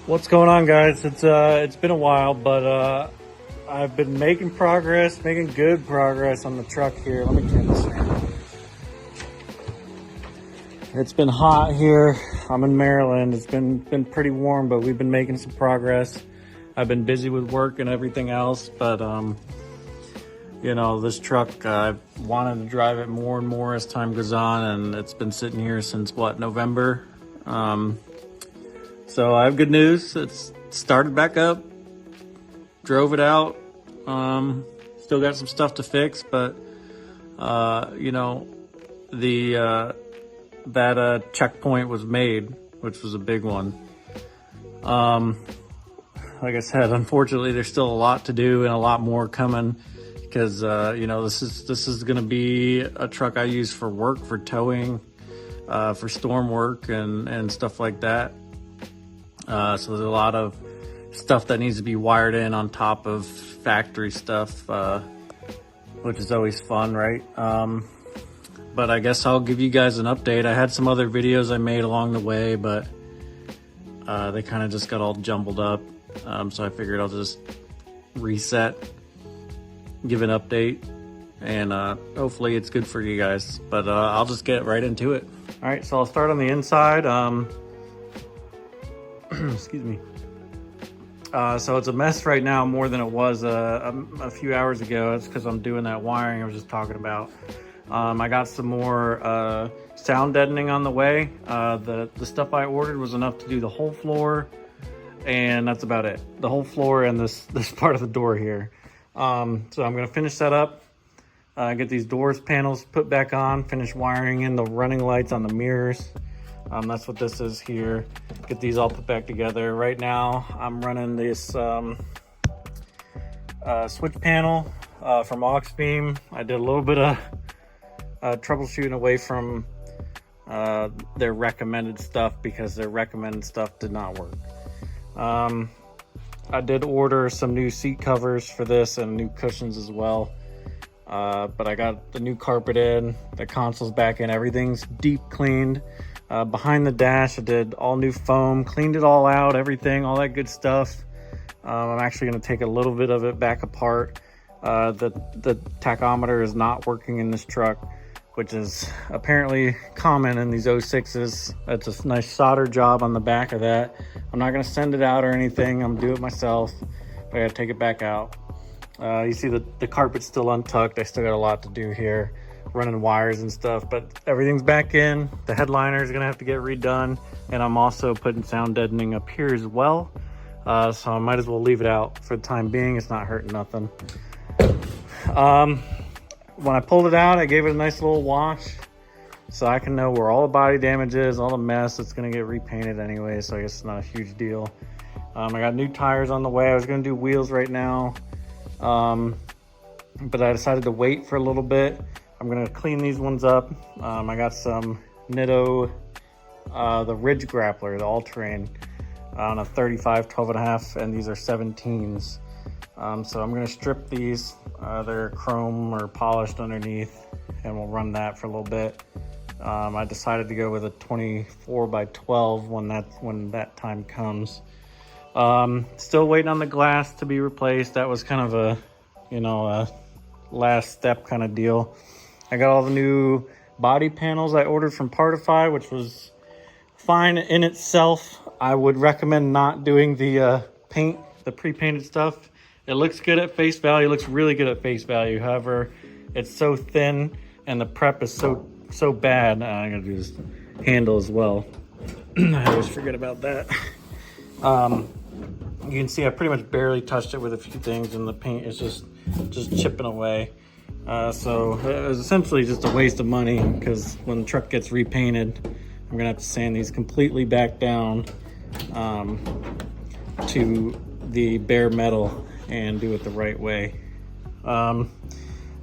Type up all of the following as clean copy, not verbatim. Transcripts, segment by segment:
What's going on, guys? It's been a while, but I've been making good progress on the truck here. Let me turn this around. It's been hot here. I'm in Maryland. It's been pretty warm, but we've been making some progress. I've been busy with work and everything else, but you know, this truck, I've wanted to drive it more and more as time goes on, and it's been sitting here since November. So I have good news. It's started back up, drove it out. Still got some stuff to fix, but you know, that checkpoint was made, which was a big one. Like I said, unfortunately, there's still a lot to do and a lot more coming, because you know, this is going to be a truck I use for work, for towing, for storm work and stuff like that. So there's a lot of stuff that needs to be wired in on top of factory stuff, which is always fun, right? But I guess I'll give you guys an update. I had some other videos I made along the way, but they kind of just got all jumbled up. So I figured I'll just reset, give an update, and hopefully it's good for you guys. But I'll just get right into it. All right, so I'll start on the inside. Excuse me. So it's a mess right now, more than it was a few hours ago. It's because I'm doing that wiring I was just talking about. I got some more sound deadening on the way. The stuff I ordered was enough to do the whole floor, and that's about it. The whole floor and this part of the door here. So I'm gonna finish that up, get these doors panels put back on, finish wiring in the running lights on the mirrors. That's what this is here. Get these all put back together. Right now, I'm running this switch panel from Auxbeam. I did a little bit of troubleshooting away from their recommended stuff, because their recommended stuff did not work. I did order some new seat covers for this and new cushions as well. But I got the new carpet in, the console's back in, everything's deep cleaned. Behind the dash, I did all new foam, cleaned it all out, everything, all that good stuff. I'm actually going to take a little bit of it back apart. The tachometer is not working in this truck, which is apparently common in these 06s. It's a nice solder job on the back of that. I'm not going to send it out or anything. I'm doing it myself. I got to take it back out. You see the carpet's still untucked. I still got a lot to do here, running wires and stuff, but everything's back in. The headliner is gonna have to get redone, and I'm also putting sound deadening up here as well. So I might as well leave it out for the time being. It's not hurting nothing. When I pulled it out, I gave it a nice little wash, so I can know where all the body damage is, all the mess. It's gonna get repainted anyway, so I guess it's not a huge deal. I got new tires on the way. I was gonna do wheels right now, but I decided to wait for a little bit. I'm gonna clean these ones up. I got some Nitto, the Ridge Grappler, the all-terrain, on a 35 12.5, and these are 17s. So I'm gonna strip these. They're chrome or polished underneath, and we'll run that for a little bit. I decided to go with a 24 by 12 when that time comes. Still waiting on the glass to be replaced. That was kind of a, you know, a last step kind of deal. I got all the new body panels I ordered from Partify, which was fine in itself. I would recommend not doing the paint, the pre-painted stuff. It looks good at face value. It looks really good at face value. However, it's so thin and the prep is so bad. I gotta do this handle as well. I always forget about that. You can see I pretty much barely touched it with a few things, and the paint is just chipping away. So it was essentially just a waste of money, because when the truck gets repainted, I'm gonna have to sand these completely back down to the bare metal and do it the right way.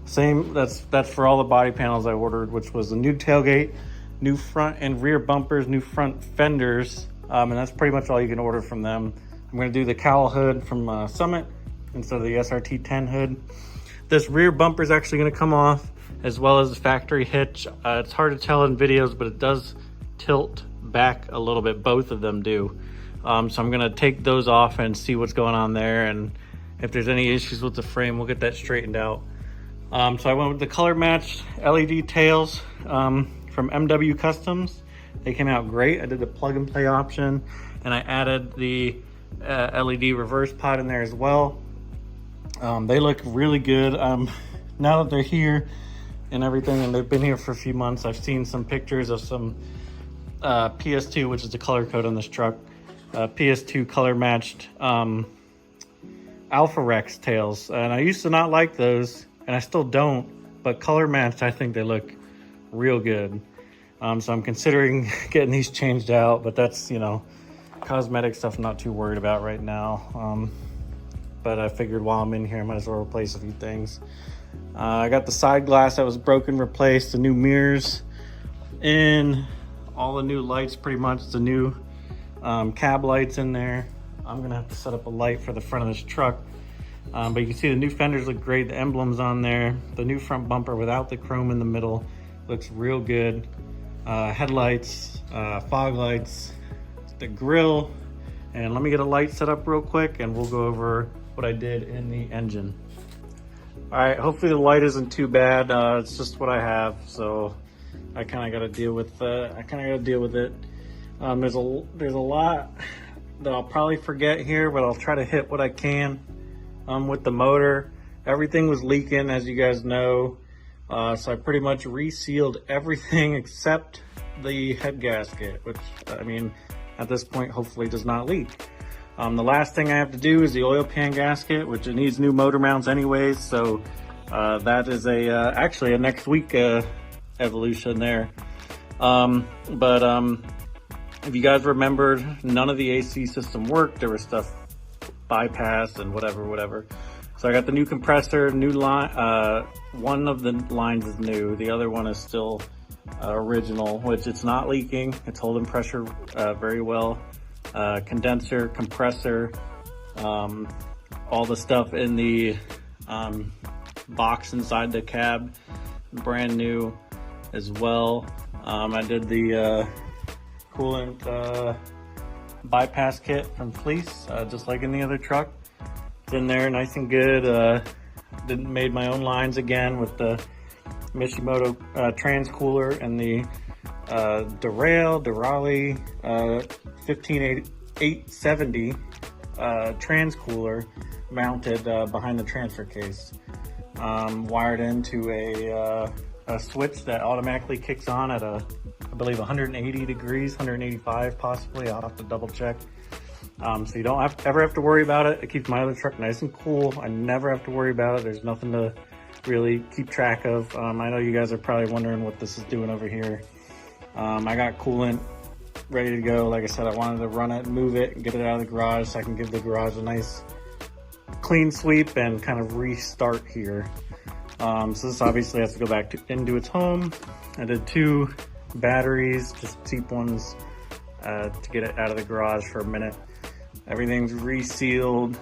Same, that's for all the body panels I ordered, which was a new tailgate, new front and rear bumpers, new front fenders, and that's pretty much all you can order from them. I'm gonna do the cowl hood from Summit instead of the SRT10 hood. This rear bumper is actually gonna come off, as well as the factory hitch. It's hard to tell in videos, but it does tilt back a little bit. Both of them do. So I'm gonna take those off and see what's going on there, and if there's any issues with the frame, we'll get that straightened out. So I went with the color matched LED tails from MW Customs. They came out great. I did the plug and play option, and I added the LED reverse pod in there as well. They look really good. Now that they're here and everything, and they've been here for a few months, I've seen some pictures of some PS2, which is the color code on this truck, PS2 color matched Alpha Rex tails. And I used to not like those, and I still don't, but color matched, I think they look real good. So I'm considering getting these changed out, but that's, you know, cosmetic stuff I'm not too worried about right now. But I figured while I'm in here, I might as well replace a few things. I got the side glass that was broken replaced, the new mirrors in, all the new lights, pretty much the new cab lights in there. I'm gonna have to set up a light for the front of this truck. But you can see the new fenders look great, the emblems on there. The new front bumper without the chrome in the middle looks real good. Headlights, fog lights, the grill, and let me get a light set up real quick and we'll go over what I did in the engine. All right, hopefully the light isn't too bad. It's just what I have, so I kind of got to deal with it. There's a lot that I'll probably forget here, but I'll try to hit what I can. With the motor, everything was leaking, as you guys know. So I pretty much resealed everything except the head gasket, which, I mean, at this point, hopefully does not leak. The last thing I have to do is the oil pan gasket, which it needs new motor mounts anyways. So that is actually a next week evolution there. If you guys remembered, none of the AC system worked. There was stuff bypassed and whatever. So I got the new compressor, new line. One of the lines is new. The other one is still original, which it's not leaking. It's holding pressure very well. Condenser, compressor, all the stuff in the box inside the cab, brand new as well. I did the coolant bypass kit from Fleece, just like in the other truck. It's in there nice and good. Made my own lines again with the Mishimoto trans cooler and the Durali 15870 trans cooler mounted behind the transfer case, wired into a switch that automatically kicks on at I believe 180 degrees, 185 possibly. I'll have to double check. So you don't ever have to worry about it. It keeps my other truck nice and cool. I never have to worry about it. There's nothing to really keep track of. I know you guys are probably wondering what this is doing over here. I got coolant ready to go. Like I said, I wanted to run it, move it, and get it out of the garage so I can give the garage a nice clean sweep and kind of restart here. So this obviously has to go back into its home. I did 2 batteries, just cheap ones, to get it out of the garage for a minute. Everything's resealed,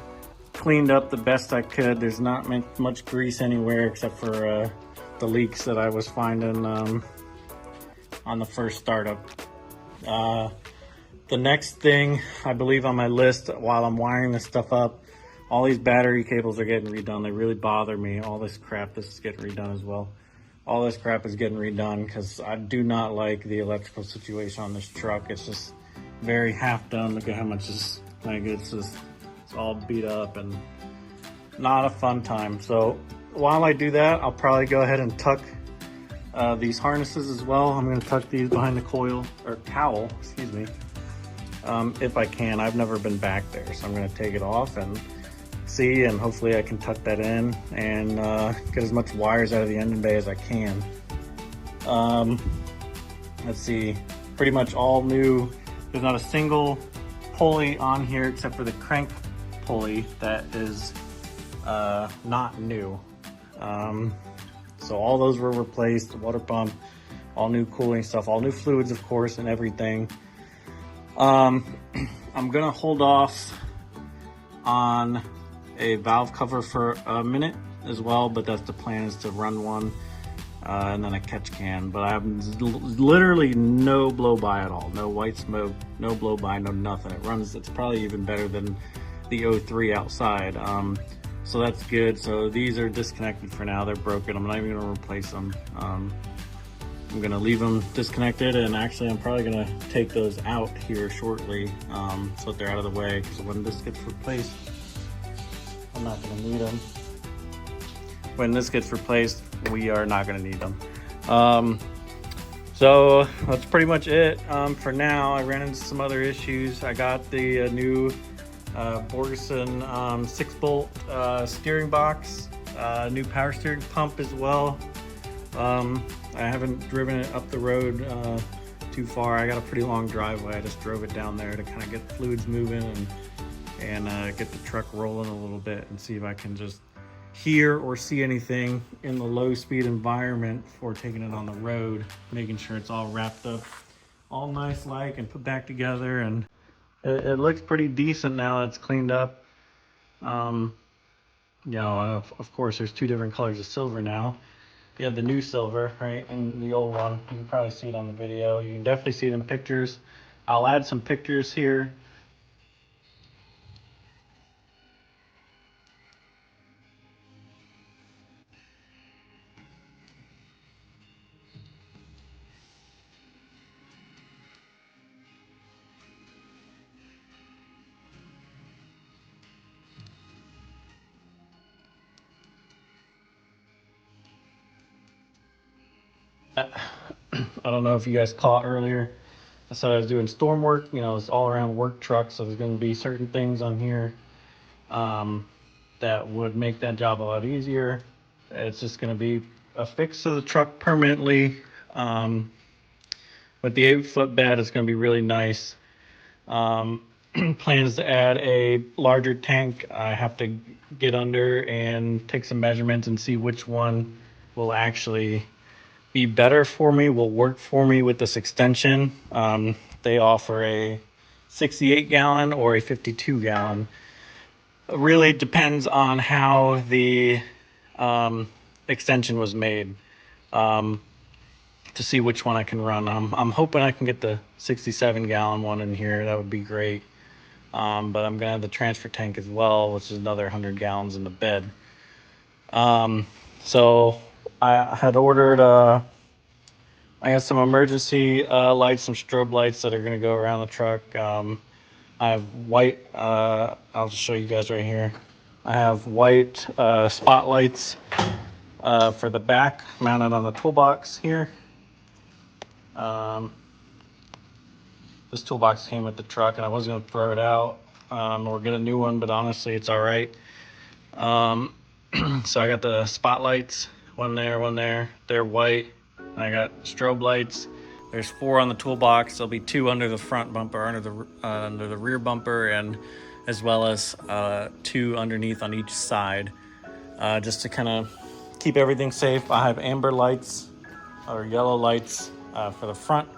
cleaned up the best I could. There's not much grease anywhere except for the leaks that I was finding on the first startup. The next thing I believe on my list while I'm wiring this stuff up, all these battery cables are getting redone. They really bother me. All this crap, this is getting redone as well. All this crap is getting redone because I do not like the electrical situation on this truck. It's just very half done. Look at how much is like it's all beat up and not a fun time. So while I do that, I'll probably go ahead and tuck these harnesses as well. I'm going to tuck these behind the cowl, excuse me. if I can. I've never been back there, so I'm gonna take it off and see, and hopefully I can tuck that in and get as much wires out of the engine bay as I can. Let's see, pretty much all new. There's not a single pulley on here except for the crank pulley that is not new. So all those were replaced, the water pump, all new cooling stuff, all new fluids, of course, and everything. I'm gonna hold off on a valve cover for a minute as well, but that's the plan, is to run one and then a catch can. But I have literally no blow by at all, no white smoke, no blow by, no nothing. It runs, it's probably even better than the 03 outside. So that's good. So these are disconnected for now, they're broken. I'm not even gonna replace them. I'm gonna leave them disconnected, and actually I'm probably gonna take those out here shortly so that they're out of the way, because when this gets replaced, I'm not gonna need them. When this gets replaced, we are not gonna need them. So that's pretty much it for now. I ran into some other issues. I got the new Borgeson 6-bolt steering box, new power steering pump as well. I haven't driven it up the road too far. I got a pretty long driveway. I just drove it down there to kind of get the fluids moving and get the truck rolling a little bit and see if I can just hear or see anything in the low speed environment before taking it on the road, making sure it's all wrapped up all nice like and put back together. And it looks pretty decent now that it's cleaned up. You know, of course there's two different colors of silver now. You have the new silver, right, and the old one. You can probably see it on the video. You can definitely see it in pictures. I'll add some pictures here. I don't know if you guys caught earlier. I said I was doing storm work. You know, it's all around work truck, so there's going to be certain things on here that would make that job a lot easier. It's just going to be a fix to the truck permanently. But the 8-foot bed is going to be really nice. Plans to add a larger tank. I have to get under and take some measurements and see which one will actually be better for me, will work for me with this extension. They offer a 68 gallon or a 52 gallon. It really depends on how the extension was made to see which one I can run. I'm hoping I can get the 67 gallon one in here. That would be great. But I'm gonna have the transfer tank as well, which is another 100 gallons in the bed. So I had ordered I got some emergency lights, some strobe lights that are going to go around the truck. I have white, I'll just show you guys right here. I have white spotlights for the back mounted on the toolbox here. This toolbox came with the truck and I wasn't going to throw it out or get a new one, but honestly it's all right. So I got the spotlights, one there, they're white. And I got strobe lights. There's 4 on the toolbox. There'll be 2 under the front bumper, under the rear bumper, and as well as 2 underneath on each side, just to kind of keep everything safe. I have amber lights or yellow lights for the front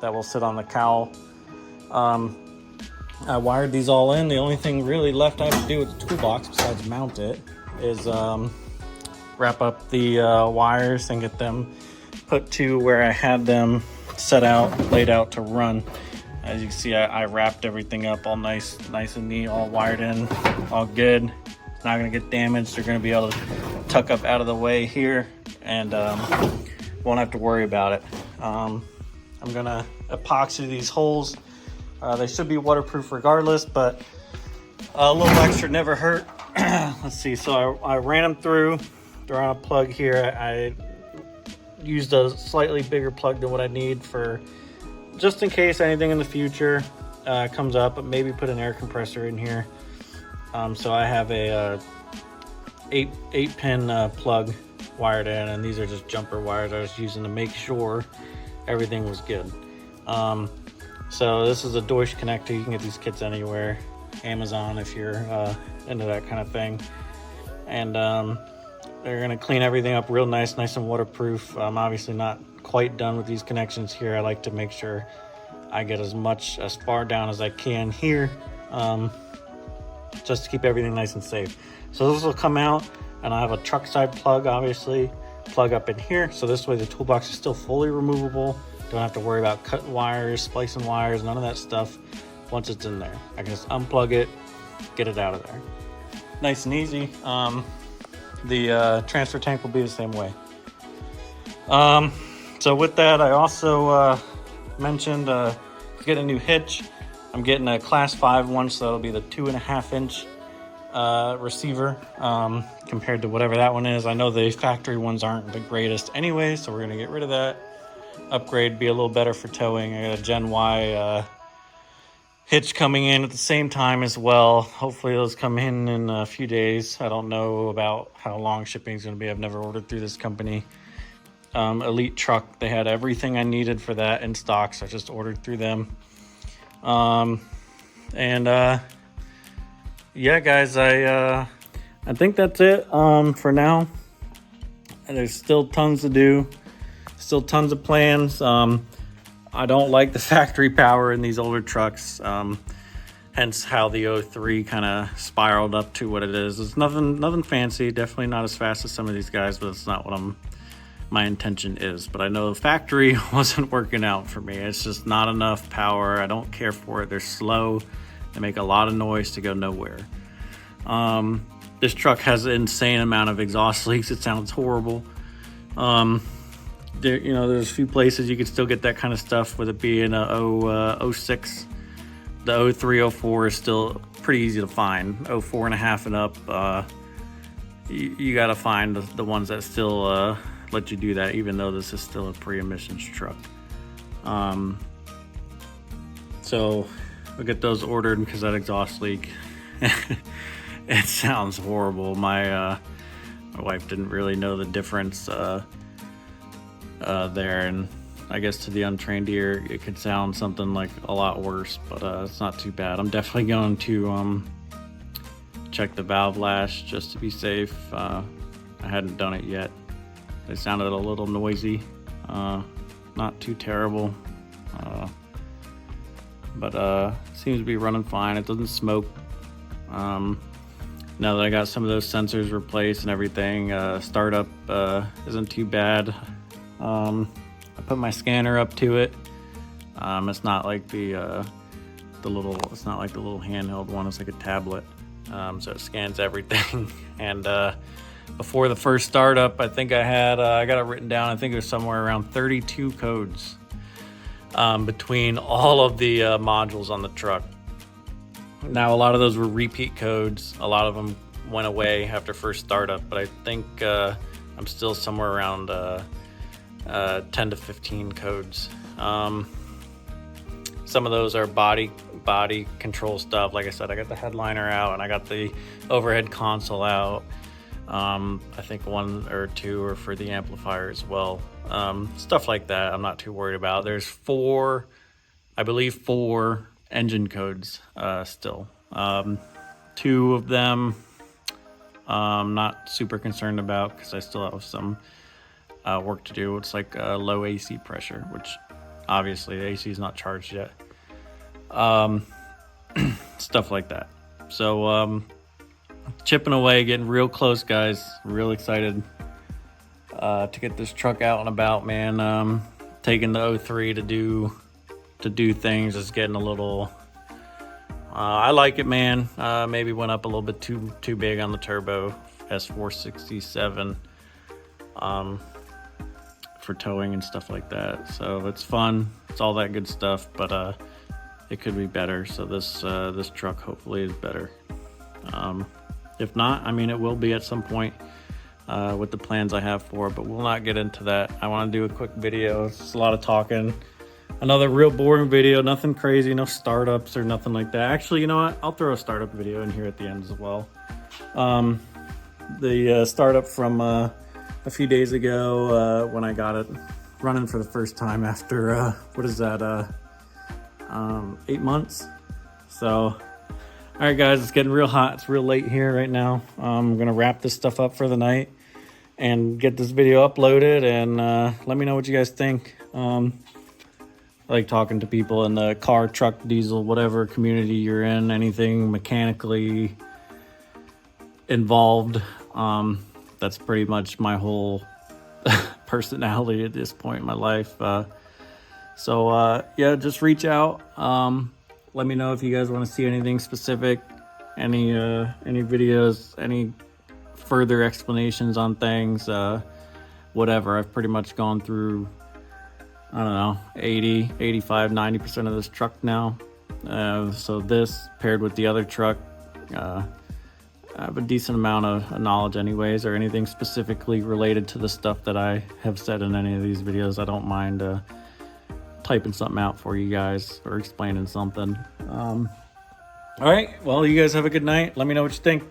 that will sit on the cowl. I wired these all in. The only thing really left I have to do with the toolbox, besides mount it, is wrap up the wires and get them put to where I had them set out, laid out to run. As you can see, I wrapped everything up all nice and neat, all wired in, all good. It's not gonna get damaged. They're gonna be able to tuck up out of the way here and won't have to worry about it. I'm gonna epoxy these holes. They should be waterproof regardless, but a little extra never hurt. Let's see, so I ran them through. They're on a plug here. I used a slightly bigger plug than what I need for just in case anything in the future. comes up, but maybe put an air compressor in here. So I have a 8-pin plug wired in, and these are just jumper wires I was using to make sure everything was good. So this is a Deutsch connector. You can get these kits anywhere, Amazon if you're into that kind of thing. And they're gonna clean everything up real nice and waterproof. I'm obviously not quite done with these connections here. I like to make sure I get as far down as I can here, just to keep everything nice and safe. So this will come out, and I have a truck side plug, obviously, plug up in here. So this way the toolbox is still fully removable. Don't have to worry about cutting wires, splicing wires, none of that stuff. Once it's in there, I can just unplug it, get it out of there. Nice and easy. The transfer tank will be the same way. So with that, I also mentioned getting a new hitch. I'm getting a class 5 one, so that'll be the 2.5-inch receiver compared to whatever that one is. I know the factory ones aren't the greatest anyway, so we're gonna get rid of that. Upgrade, be a little better for towing. I got a Gen Y hitch coming in at the same time as well. Hopefully those come in a few days. I don't know about how long shipping is going to be. I've never ordered through this company. Elite Truck, they had everything I needed for that in stock, so I just ordered through them. Yeah, guys, I think that's it for now. There's still tons to do, still tons of plans. I don't like the factory power in these older trucks, hence how the 03 kind of spiraled up to what it is. It's nothing fancy, definitely not as fast as some of these guys, but it's not what my intention is. But I know the factory wasn't working out for me. It's just not enough power. I don't care for it. They're slow. They make a lot of noise to go nowhere. This truck has an insane amount of exhaust leaks. It sounds horrible. There's a few places you can still get that kind of stuff with it being a 06. The 03, 04 is still pretty easy to find. 04 and a half and up, you got to find the ones that still let you do that, even though this is still a pre-emissions truck. So we'll get those ordered because that exhaust leak, it sounds horrible. My wife didn't really know the difference there, and I guess to the untrained ear it could sound something like a lot worse, but it's not too bad. I'm definitely going to check the valve lash just to be safe. I hadn't done it yet. They sounded a little noisy, not too terrible, but seems to be running fine. It doesn't smoke. Now that I got some of those sensors replaced and everything, startup isn't too bad. I put my scanner up to it. It's not like the little handheld one. It's like a tablet. So it scans everything. And before the first startup, I think I got it written down. I think it was somewhere around 32 codes between all of the modules on the truck. Now, a lot of those were repeat codes. A lot of them went away after first startup, but I think I'm still somewhere around 10 to 15 codes. Some of those are body control stuff. Like I said, I got the headliner out and I got the overhead console out. I think 1 or 2 are for the amplifier as well. Stuff like that I'm not too worried about. There's 4 engine codes still. 2 of them I'm not super concerned about because I still have some work to do. It's like low AC pressure, which obviously the AC is not charged yet. Stuff like that. So chipping away, getting real close, guys. Real excited to get this truck out and about, man. Taking the 03 to do things is getting a little I like it, man. Maybe went up a little bit too big on the turbo. S467 for towing and stuff like that. So it's fun. It's all that good stuff, but it could be better. So this truck hopefully is better. If not, I mean, it will be at some point with the plans I have for it, but we'll not get into that. I want to do a quick video. It's a lot of talking. Another real boring video, nothing crazy, no startups or nothing like that. Actually, you know what? I'll throw a startup video in here at the end as well. The startup from a few days ago when I got it running for the first time after, what is that, 8 months? So, all right, guys, it's getting real hot. It's real late here right now. I'm going to wrap this stuff up for the night and get this video uploaded, and let me know what you guys think. I like talking to people in the car, truck, diesel, whatever community you're in, anything mechanically involved. That's pretty much my whole personality at this point in my life. So yeah, just reach out. Let me know if you guys want to see anything specific, any videos, any further explanations on things, whatever. I've pretty much gone through, I don't know, 80, 85, 90% of this truck now. So this paired with the other truck, I have a decent amount of knowledge anyways, or anything specifically related to the stuff that I have said in any of these videos. I don't mind typing something out for you guys or explaining something. All right, well, you guys have a good night. Let me know what you think.